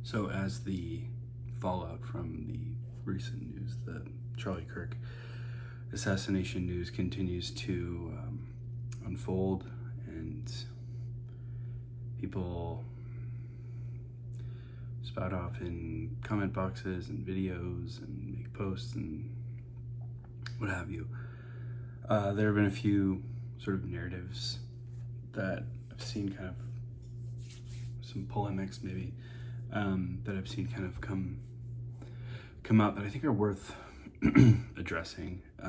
So as the fallout from the recent news, the Charlie Kirk assassination news continues to unfold, and people spout off in comment boxes and videos and make posts and what have you. There have been a few sort of narratives that I've seen, kind of some polemics maybe, that I've seen kind of come out that I think are worth addressing. I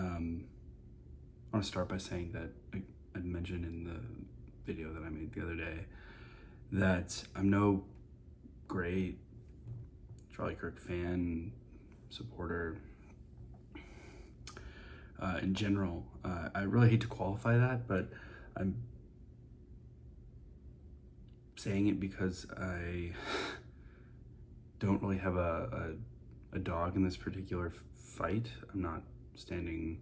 want to start by saying that I mentioned in the video that I made the other day that I'm no great Charlie Kirk fan, supporter. In general, I really hate to qualify that, but I'm saying it because I don't really have a dog in this particular fight. I'm not standing,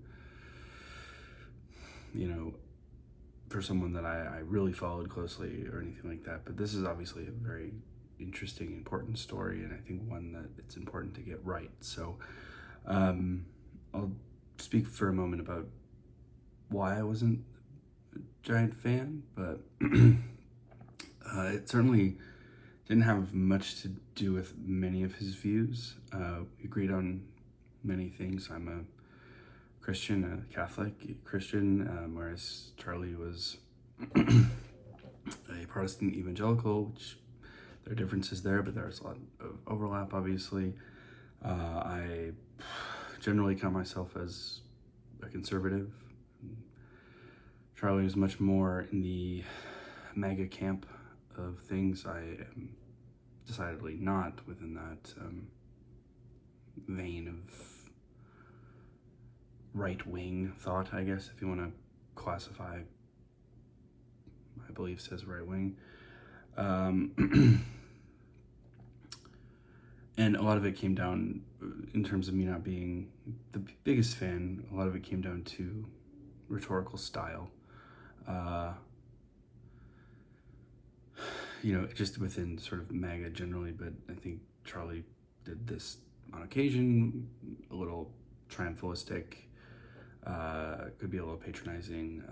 for someone that I really followed closely or anything like that. But this is obviously a very interesting, important story, and I think one that it's important to get right. So I'll speak for a moment about why I wasn't a giant fan, but it certainly didn't have much to do with many of his views. We agreed on many things. I'm a Christian, a Catholic Christian, whereas Charlie was a Protestant evangelical, which there are differences there, but there's a lot of overlap, obviously. I generally count myself as a conservative. Charlie is much more in the MAGA camp of things. I am decidedly not within that vein of right-wing thought, I guess, if you want to classify my beliefs as right-wing. And a lot of it came down, in terms of me not being the biggest fan, a lot of it came down to rhetorical style. Just within sort of MAGA generally, but I think Charlie did this on occasion, a little triumphalistic, could be a little patronizing,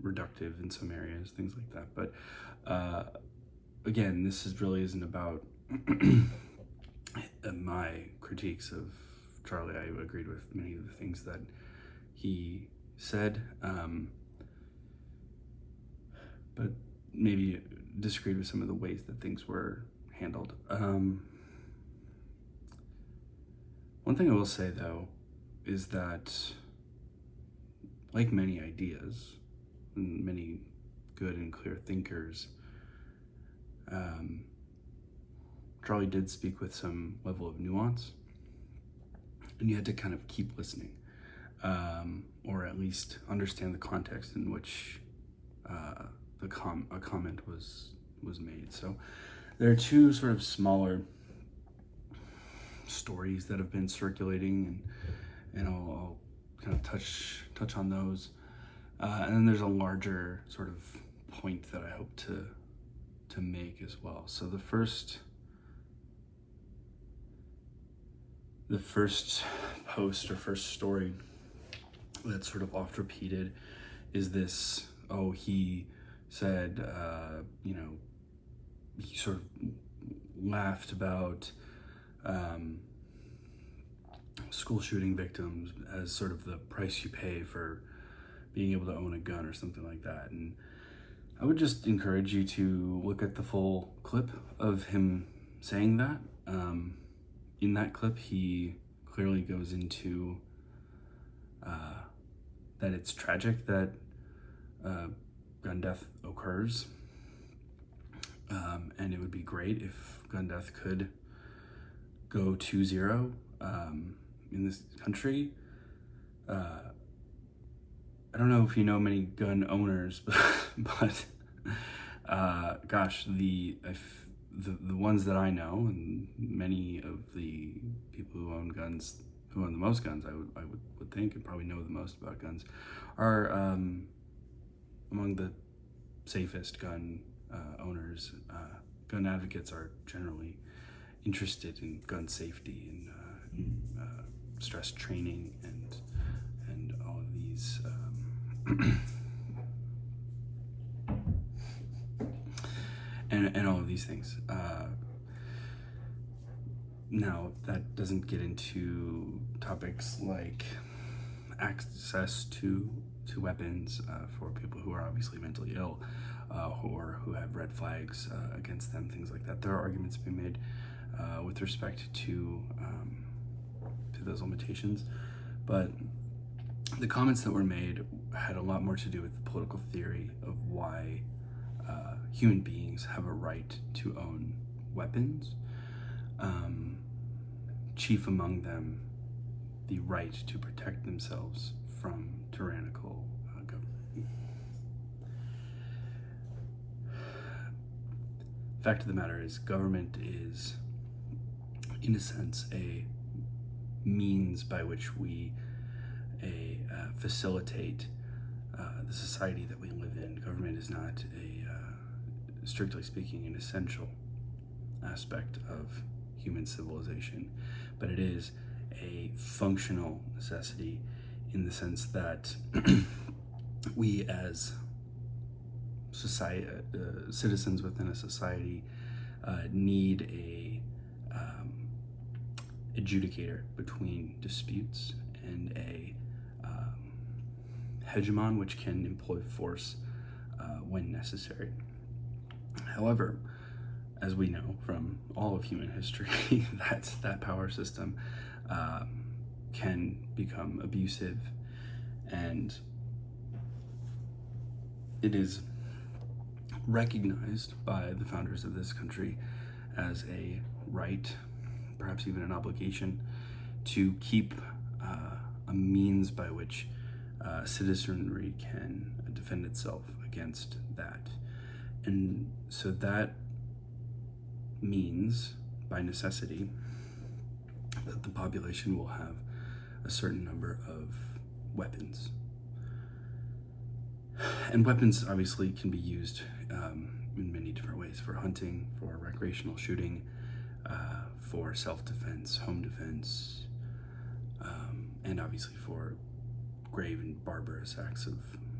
reductive in some areas, things like that. But again, this really isn't about my critiques of Charlie. I agreed with many of the things that he said, but maybe disagreed with some of the ways that things were handled. One thing I will say, though, is that, like many ideas, and many good and clear thinkers, Charlie did speak with some level of nuance, and you had to kind of keep listening, or at least understand the context in which a comment was made. So there are two sort of smaller stories that have been circulating, and I'll kind of touch on those, and then there's a larger sort of point that I hope to make as well. So the first post or first story that's sort of oft repeated is this: he said, he sort of laughed about school shooting victims as sort of the price you pay for being able to own a gun or something like that. And I would just encourage you to look at the full clip of him saying that. In that clip, he clearly goes into that it's tragic that gun death occurs, and it would be great if gun death could go to zero in this country. I don't know if you know many gun owners, but gosh, the ones that I know, and many of the people who own guns, who own the most guns, I would think, and probably know the most about guns, are among the safest gun owners. Gun advocates are generally interested in gun safety and stress training and all of these and all of these things. Now, that doesn't get into topics like access to weapons for people who are obviously mentally ill or who have red flags against them, things like that. There are arguments being made with respect to those limitations, but the comments that were made had a lot more to do with the political theory of why human beings have a right to own weapons. Chief among them, the right to protect themselves from tyrannical government. Fact of the matter is, government is, in a sense, a means by which we facilitate the society that we live in. Government is not strictly speaking, an essential aspect of human civilization, but it is a functional necessity in the sense that we as society, citizens within a society need a adjudicator between disputes and a hegemon which can employ force when necessary. However, as we know from all of human history, that power system can become abusive, and it is recognized by the founders of this country as a right, perhaps even an obligation, to keep a means by which citizenry can defend itself against that. And so that means, by necessity, that the population will have a certain number of weapons. And weapons obviously can be used in many different ways: for hunting, for recreational shooting, for self-defense, home defense, and obviously for grave and barbarous acts of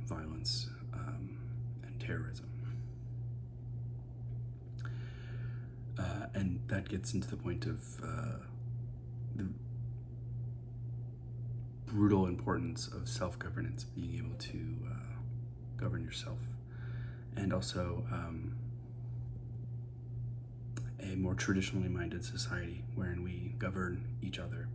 violence and terrorism. And that gets into the point of the brutal importance of self-governance, being able to govern yourself, and also a more traditionally minded society wherein we govern each other.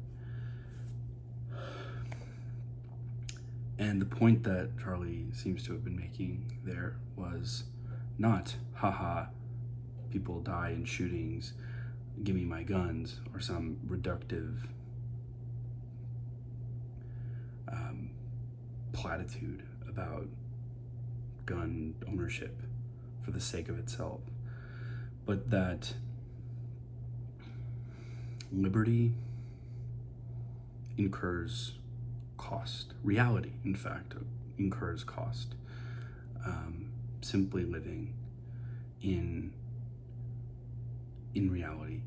And the point that Charlie seems to have been making there was not, haha, people die in shootings, give me my guns, or some reductive platitude about gun ownership for the sake of itself, but that liberty incurs cost. Reality, in fact, incurs cost. Simply living in reality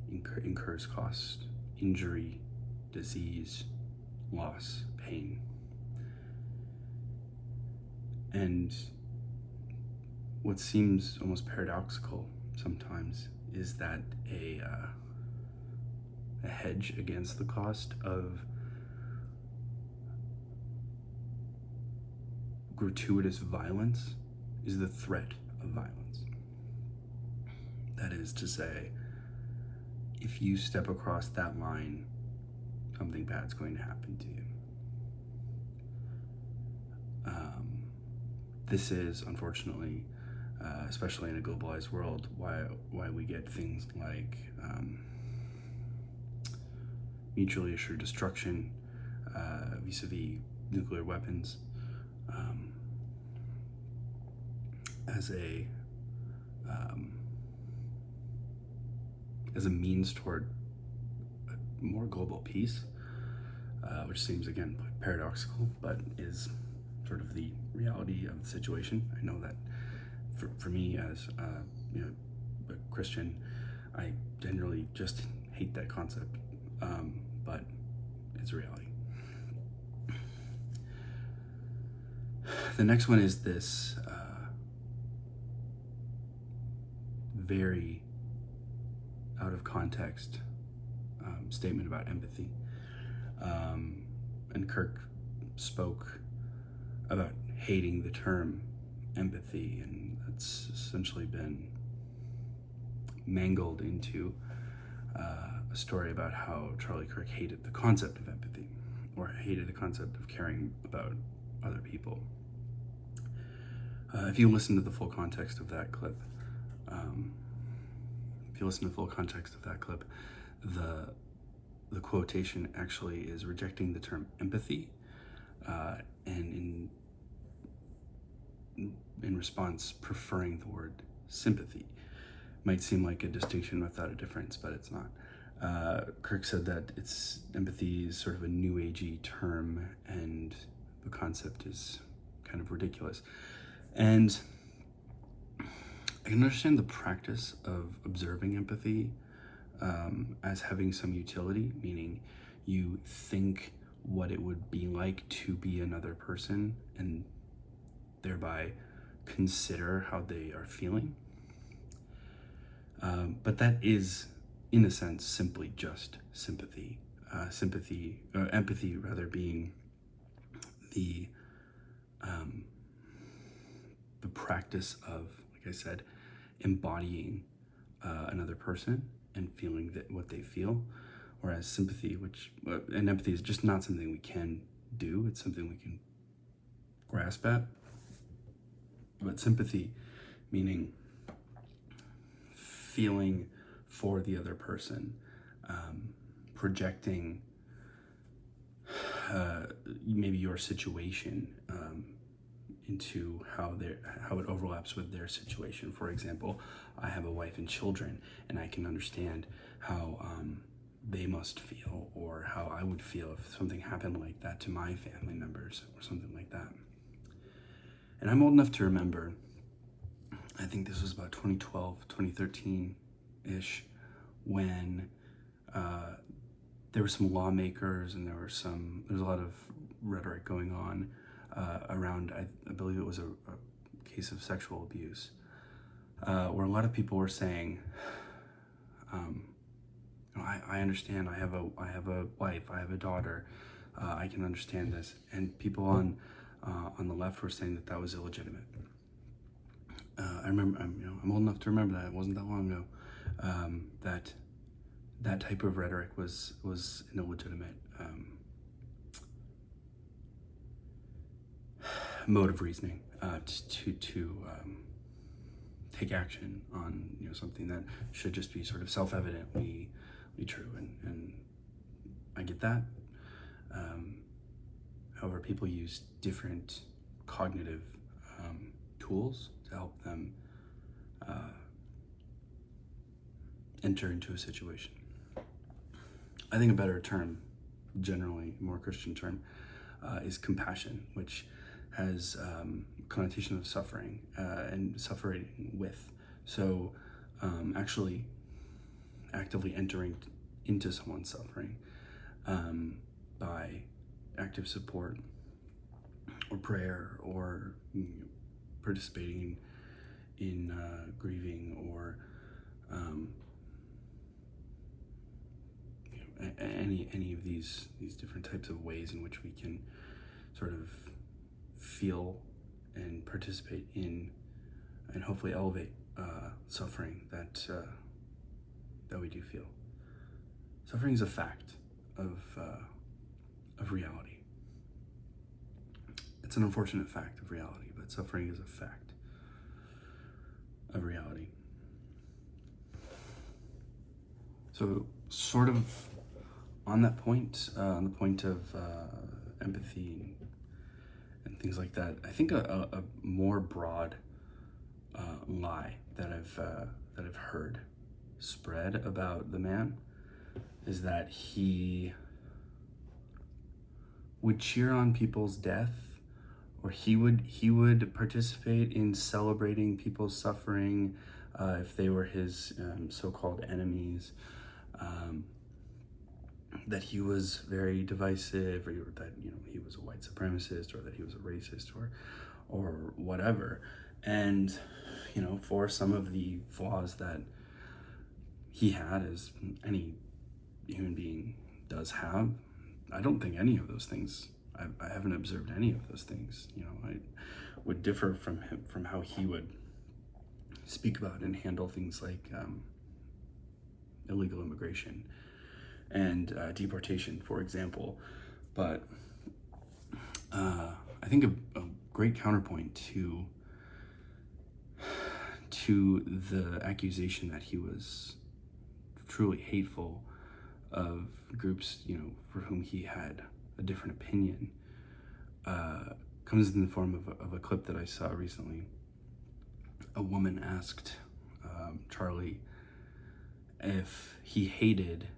incurs cost: injury, disease, loss, pain. And what seems almost paradoxical sometimes is that a hedge against the cost of gratuitous violence is the threat of violence. That is to say, if you step across that line, something bad's going to happen to you. This is, unfortunately, especially in a globalized world, why we get things like mutually assured destruction vis-a-vis nuclear weapons as a means toward a more global peace, which seems, again, paradoxical, but is sort of the reality of the situation. I know that for me as a Christian, I generally just hate hate that concept, but it's a reality. The next one is this very out of context statement about empathy. And Kirk spoke about hating the term empathy, and that's essentially been mangled into a story about how Charlie Kirk hated the concept of empathy, or hated the concept of caring about other people. If you listen to the full context of that clip, the quotation actually is rejecting the term empathy, and in response, preferring the word sympathy. Might seem like a distinction without a difference, but it's not. Kirk said that empathy is sort of a new agey term, and the concept is kind of ridiculous. And I can understand the practice of observing empathy as having some utility, meaning you think what it would be like to be another person and thereby consider how they are feeling. But that is, in a sense, simply just sympathy. Empathy rather, being the practice of, like I said, embodying another person and feeling what they feel, whereas sympathy, and empathy, is just not something we can do. It's something we can grasp at. But sympathy, meaning feeling for the other person, projecting maybe your situation into how it overlaps with their situation. For example, I have a wife and children, and I can understand how they must feel, or how I would feel if something happened like that to my family members, or something like that. And I'm old enough to remember, I think this was about 2012, 2013-ish, when there were some lawmakers, and there was a lot of rhetoric going on around, I believe it was a case of sexual abuse, where a lot of people were saying, I understand, I have a wife, I have a daughter, I can understand this. And people on the left were saying that was illegitimate. I remember, I'm old enough to remember that. It wasn't that long ago. That type of rhetoric was an illegitimate mode of reasoning to take action on something that should just be sort of self-evidently true, and I get that. However, people use different cognitive tools to help them enter into a situation. I think a better term, generally a more Christian term, is compassion, which has a connotation of suffering and suffering with. So actually actively entering into someone's suffering by active support or prayer, or participating in grieving, or any of these different types of ways in which we can sort of feel and participate in, and hopefully elevate suffering that we do feel. Suffering is a fact of reality. It's an unfortunate fact of reality, but suffering is a fact of reality. So, sort of on that point, on the point of empathy and things like that, I think a more broad lie that I've heard spread about the man is that he would cheer on people's death, or he would participate in celebrating people's suffering if they were his so-called enemies, that he was very divisive, or that he was a white supremacist, or that he was a racist, or whatever. And for some of the flaws that he had, as any human being does have, I don't think any of those things, I haven't observed any of those things. I would differ from him, from how he would speak about and handle things like illegal immigration and deportation, for example. But I think a great counterpoint to the accusation that he was truly hateful of groups, for whom he had a different opinion, comes in the form of a clip that I saw recently. A woman asked Charlie if he hated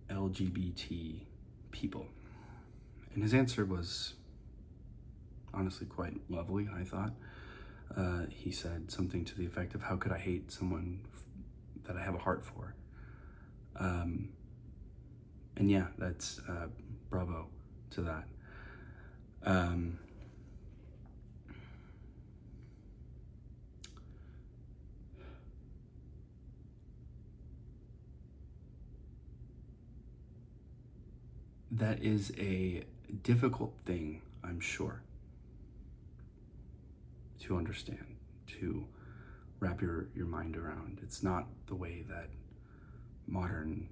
LGBT people. And his answer was honestly quite lovely, I thought. He said something to the effect of, "How could I hate someone that I have a heart for?" And yeah, that's bravo to that. That is a difficult thing, I'm sure, to understand, to wrap your mind around. It's not the way that modern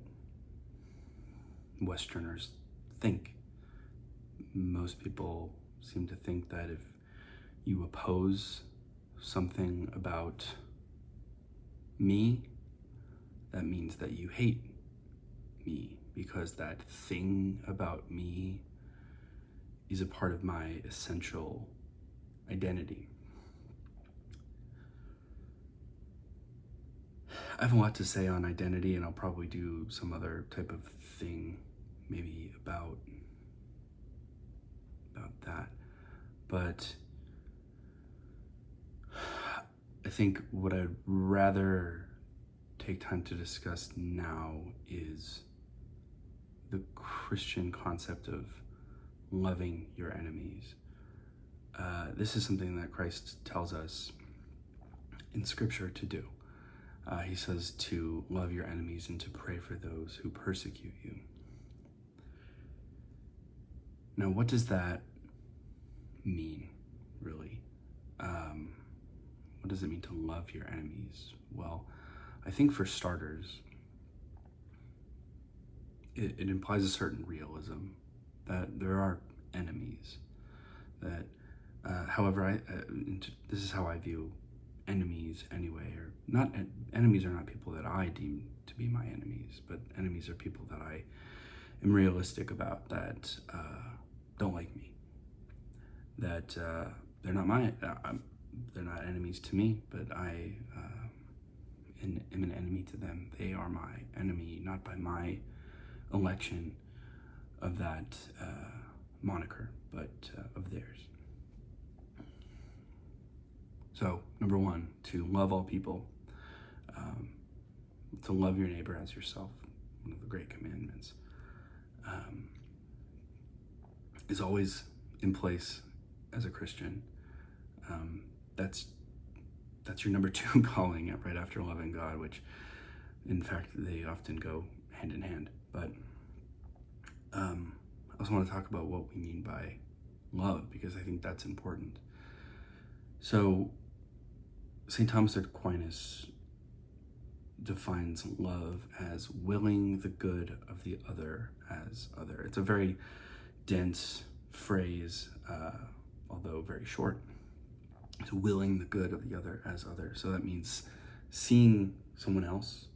Westerners think. Most people seem to think that if you oppose something about me, that means that you hate me, because that thing about me is a part of my essential identity. I have a lot to say on identity, and I'll probably do some other type of thing maybe about that. But I think what I'd rather take time to discuss now is the Christian concept of loving your enemies. This is something that Christ tells us in Scripture to do. He says to love your enemies and to pray for those who persecute you. Now, what does that mean, really? What does it mean to love your enemies? Well, I think for starters, it implies a certain realism that there are enemies. That, however, this is how I view enemies anyway. Or not, enemies are not people that I deem to be my enemies, but enemies are people that I am realistic about, that don't like me. That they're not enemies to me, but I am an enemy to them. They are my enemy, not by my election of that moniker, but of theirs. So, number one, to love all people, to love your neighbor as yourself, one of the great commandments, is always in place as a Christian. That's your number two calling, right after loving God, which in fact they often go hand in hand. But I also want to talk about what we mean by love, because I think that's important. So St. Thomas Aquinas defines love as willing the good of the other as other. It's a very dense phrase, although very short. It's willing the good of the other as other. So that means seeing someone else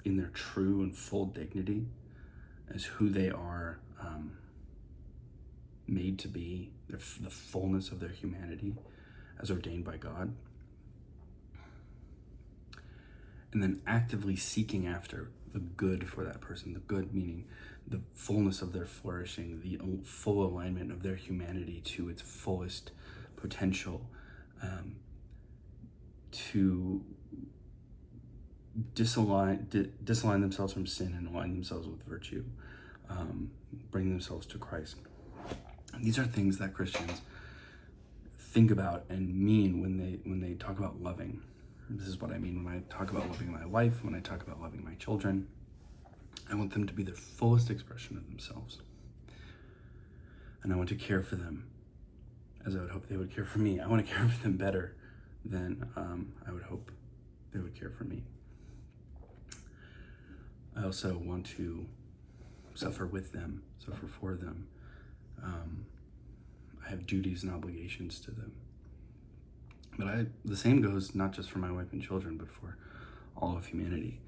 in their true and full dignity as who they are made to be, the fullness of their humanity as ordained by God. And then actively seeking after the good for that person, the good meaning the fullness of their flourishing, the full alignment of their humanity to its fullest potential, to disalign themselves from sin and align themselves with virtue, bring themselves to Christ. These are things that Christians think about and mean when they talk about loving. This is what I mean when I talk about loving my wife, when I talk about loving my children. I want them to be their fullest expression of themselves. And I want to care for them as I would hope they would care for me. I want to care for them better than I would hope they would care for me. I also want to suffer with them, suffer for them. I have duties and obligations to them. But the same goes not just for my wife and children, but for all of humanity.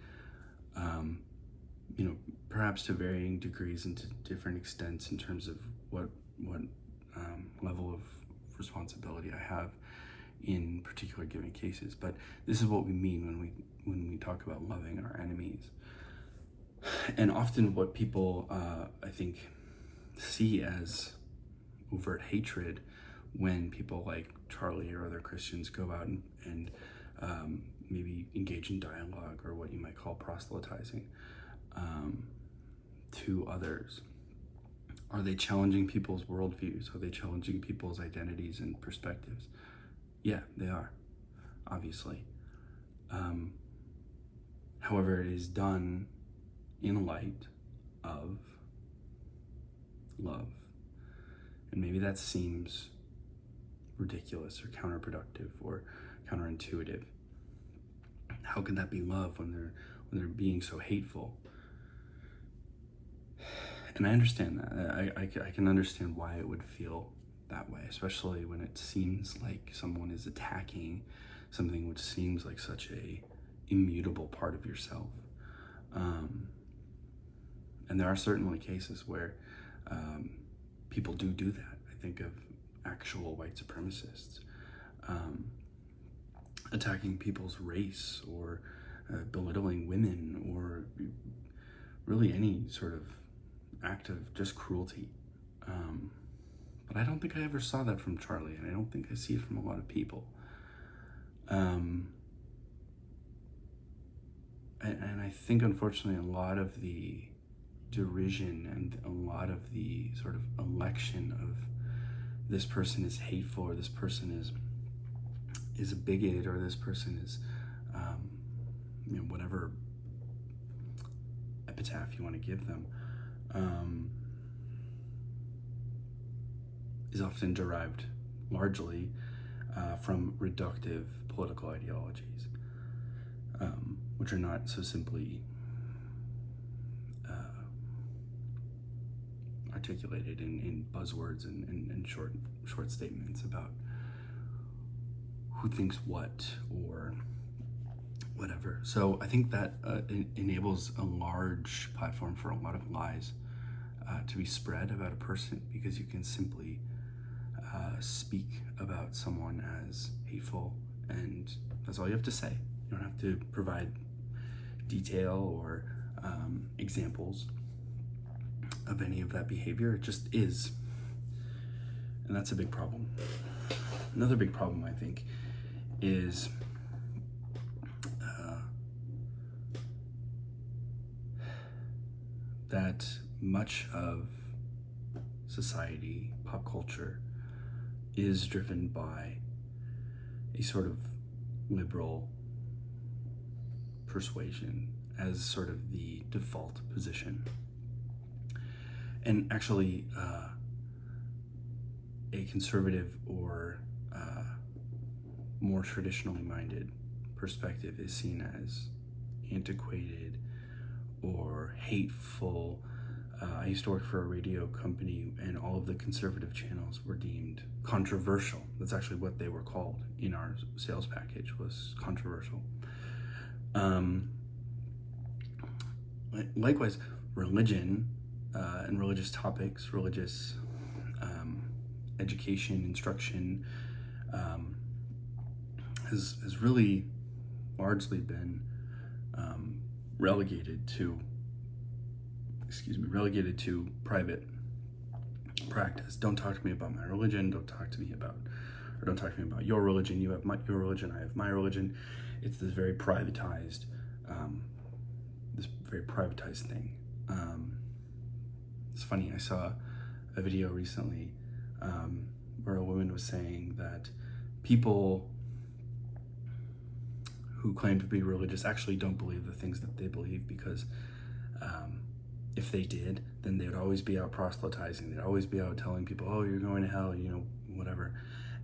Perhaps to varying degrees and to different extents in terms of what level of responsibility I have in particular given cases. But this is what we mean when we talk about loving our enemies. And often what people, I think, see as overt hatred when people like Charlie or other Christians go out and maybe engage in dialogue or what you might call proselytizing to others. Are they challenging people's worldviews? Are they challenging people's identities and perspectives? Yeah, they are, obviously. However, it is done in light of love. And maybe that seems ridiculous or counterproductive or counterintuitive. How can that be love when they're being so hateful? And I understand that. I can understand why it would feel that way, especially when it seems like someone is attacking something which seems like such a immutable part of yourself. And there are certainly cases where people do that. I think of actual white supremacists attacking people's race or belittling women or really any sort of act of just cruelty. But I don't think I ever saw that from Charlie, and I don't think I see it from a lot of people. And I think, unfortunately, a lot of the derision and a lot of the sort of election of this person is hateful or this person is a bigot or this person is, whatever epitaph you want to give them, is often derived largely from reductive political ideologies, which are not so simply articulated in buzzwords and short statements about who thinks what or whatever. So I think that enables a large platform for a lot of lies to be spread about a person, because you can simply speak about someone as hateful, and that's all you have to say. You don't have to provide detail or examples of any of that behavior. It just is. And that's a big problem. Another big problem, I think, is that much of society, pop culture, is driven by a sort of liberal persuasion as sort of the default position. And actually, a conservative or more traditionally minded perspective is seen as antiquated or hateful. I used to work for a radio company, and all of the conservative channels were deemed controversial. That's actually what they were called in our sales package, was controversial. Likewise, religion and religious topics, religious education, instruction, has really largely been relegated to private practice. Don't talk to me about my religion. Don't talk to me about your religion. You have your religion. I have my religion. It's this very privatized this very privatized thing. It's funny, I saw a video recently where a woman was saying that people who claim to be religious actually don't believe the things that they believe, because if they did, then they would always be out proselytizing. They'd always be out telling people, oh, you're going to hell, whatever.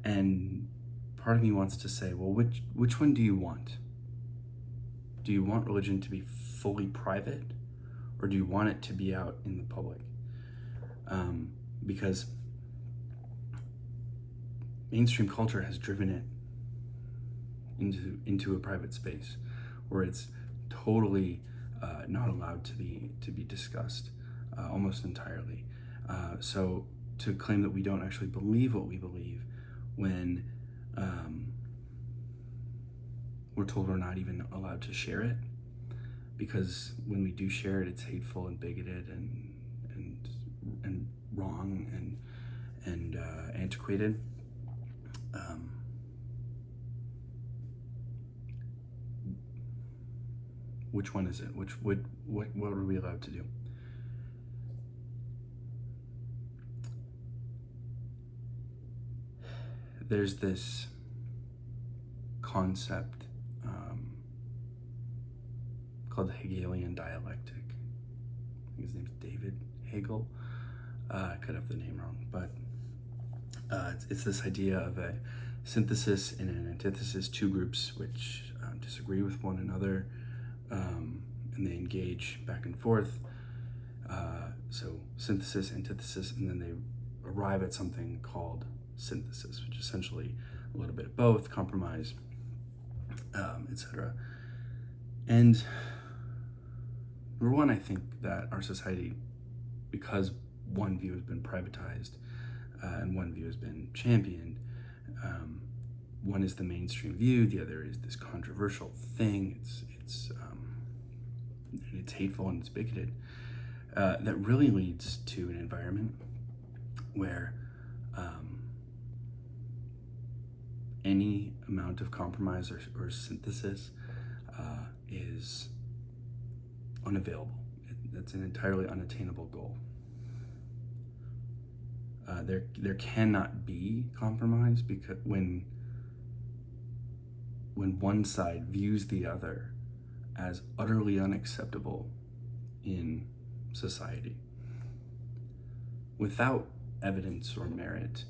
And part of me wants to say, well, which one do you want? Do you want religion to be fully private, or do you want it to be out in the public? Because mainstream culture has driven it into a private space where it's totally not allowed to be discussed almost entirely. So to claim that we don't actually believe what we believe when we're told we're not even allowed to share it, because when we do share it, it's hateful and bigoted and wrong and antiquated. Which one is it? What are we allowed to do? There's this concept called the Hegelian dialectic. I think his name's David Hegel. I could have the name wrong, but it's this idea of a synthesis and an antithesis, two groups which disagree with one another, and they engage back and forth. So synthesis, antithesis, and then they arrive at something called synthesis, which is essentially a little bit of both, compromise, etc. And number one, I think that our society, because one view has been privatized and one view has been championed, one is the mainstream view, the other is this controversial thing. It's hateful and it's bigoted. That really leads to an environment where any amount of compromise or synthesis is unavailable. That's an entirely unattainable goal. There cannot be compromise, because when one side views the other as utterly unacceptable in society, without evidence or merit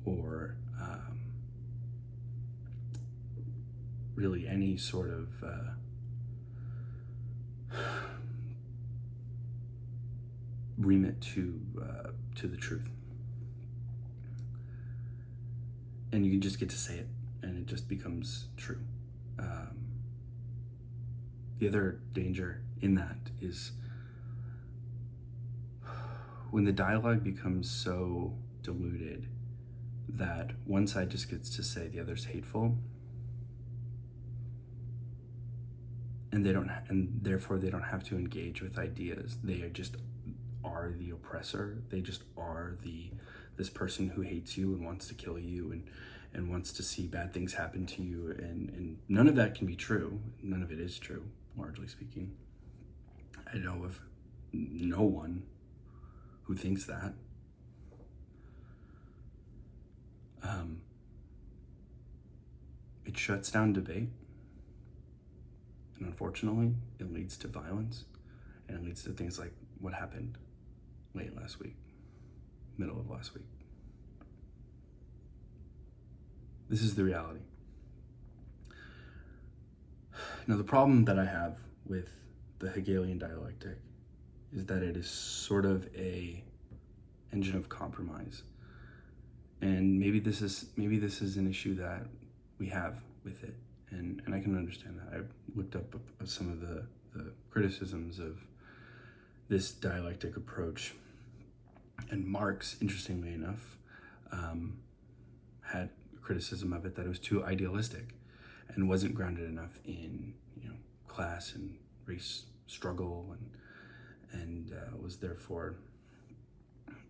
or really any sort of remit to the truth. And you can just get to say it, and it just becomes true. The other danger in that is when the dialogue becomes so diluted that one side just gets to say the other's hateful, and therefore they don't have to engage with ideas. They are the oppressor. They just are this person who hates you and wants to kill you and wants to see bad things happen to you, and none of that can be true. None of it is true, largely speaking. I know of no one who thinks that. It shuts down debate, and unfortunately, it leads to violence, and it leads to things like what happened late last week, middle of last week. This is the reality. Now, the problem that I have with the Hegelian dialectic is that it is sort of a engine of compromise. And maybe this is an issue that we have with it, and I can understand that. I looked up some of the criticisms of this dialectic approach, and Marx, interestingly enough, had criticism of it that it was too idealistic and wasn't grounded enough in class and race struggle, and was therefore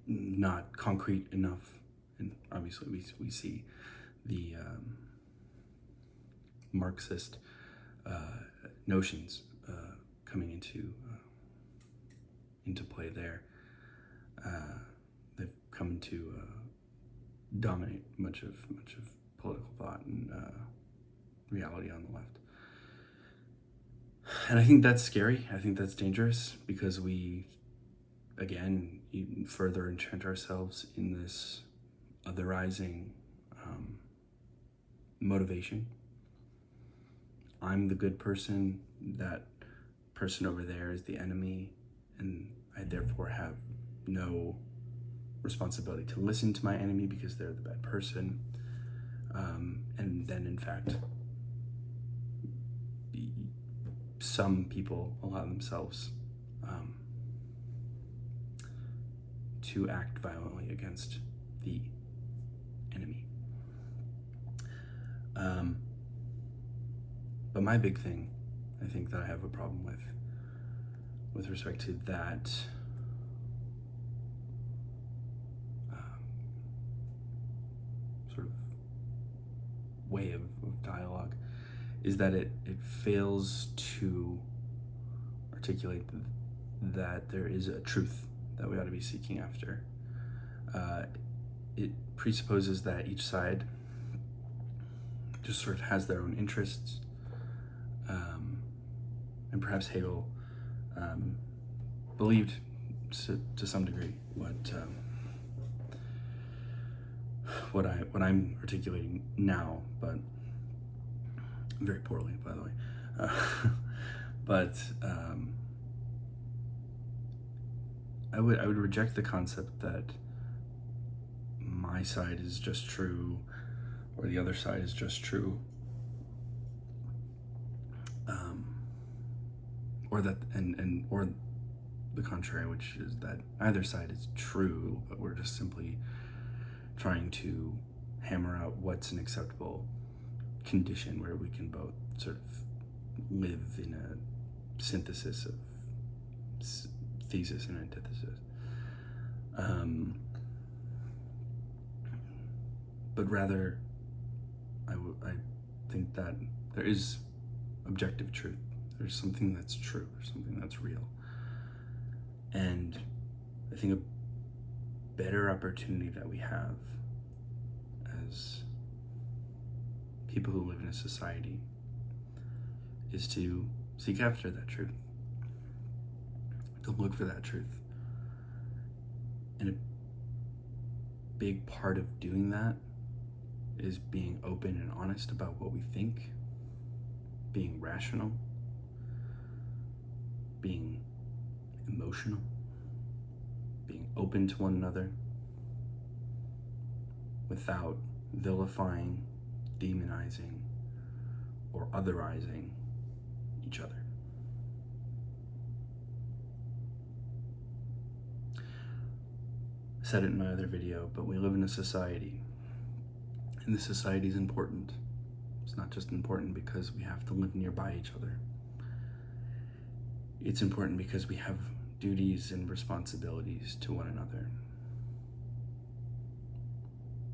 not concrete enough. And obviously we see the Marxist notions coming into play there. They've come to dominate much of political thought and reality on the left. And I think that's scary. I think that's dangerous, because we, again, even further enchant ourselves in this otherizing motivation. I'm the good person, that person over there is the enemy, and I therefore have no responsibility to listen to my enemy because they're the bad person. And then, in fact, some people allow themselves to act violently against the enemy. But my big thing, I think, that I have a problem with respect to that sort of way of dialogue, is that it fails to articulate that there is a truth that we ought to be seeking after. It presupposes that each side just sort of has their own interests, and perhaps Hegel believed to some degree what I'm articulating now, but very poorly, by the way. But I would reject the concept that my side is just true or the other side is just true, or that or the contrary, which is that either side is true, but we're just simply trying to hammer out what's an acceptable condition where we can both sort of live in a synthesis of thesis and antithesis. But rather, I think that there is objective truth. There's something that's true. There's something that's real. And I think a better opportunity that we have as people who live in a society is to seek after that truth, to look for that truth. And a big part of doing that is being open and honest about what we think, being rational, being emotional, being open to one another without vilifying, demonizing, or otherizing each other. I said it in my other video, but we live in a society, and this society is important. It's not just important because we have to live nearby each other. It's important because we have duties and responsibilities to one another.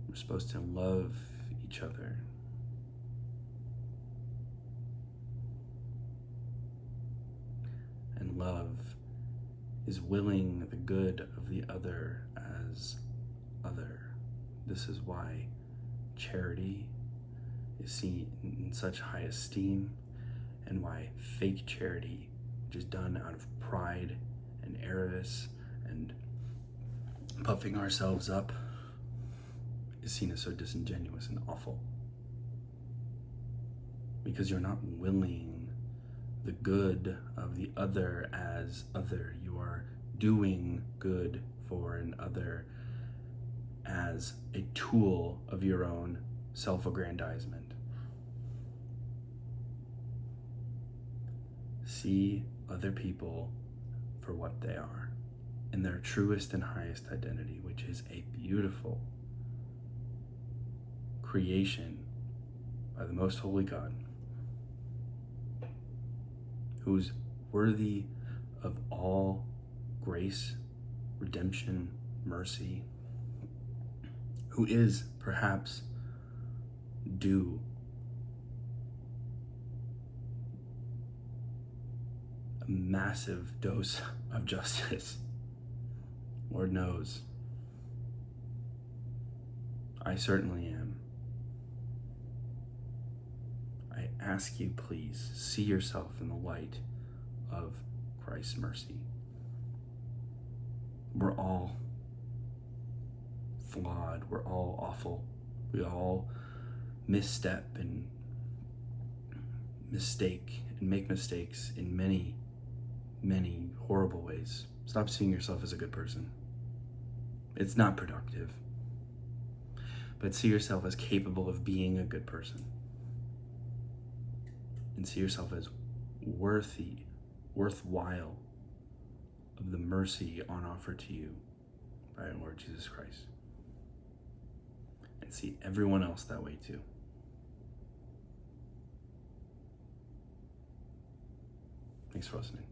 We're supposed to love each other. And love is willing the good of the other as other. This is why charity is seen in such high esteem, and why fake charity, which is done out of pride and avarice and puffing ourselves up, is seen as so disingenuous and awful. Because you're not willing the good of the other as other. You are doing good for an other as a tool of your own self-aggrandizement. See other people for what they are, in their truest and highest identity, which is a beautiful creation by the most holy God, who's worthy of all grace, redemption, mercy, who is perhaps due a massive dose of justice. Lord knows. I certainly am. I ask you, please, see yourself in the light of Christ's mercy. We're all flawed. We're all awful. We all misstep and mistake and make mistakes in many, many horrible ways. Stop seeing yourself as a good person. It's not productive. But see yourself as capable of being a good person. And see yourself as worthwhile of the mercy on offer to you by our Lord Jesus Christ. And see everyone else that way too. Thanks for listening.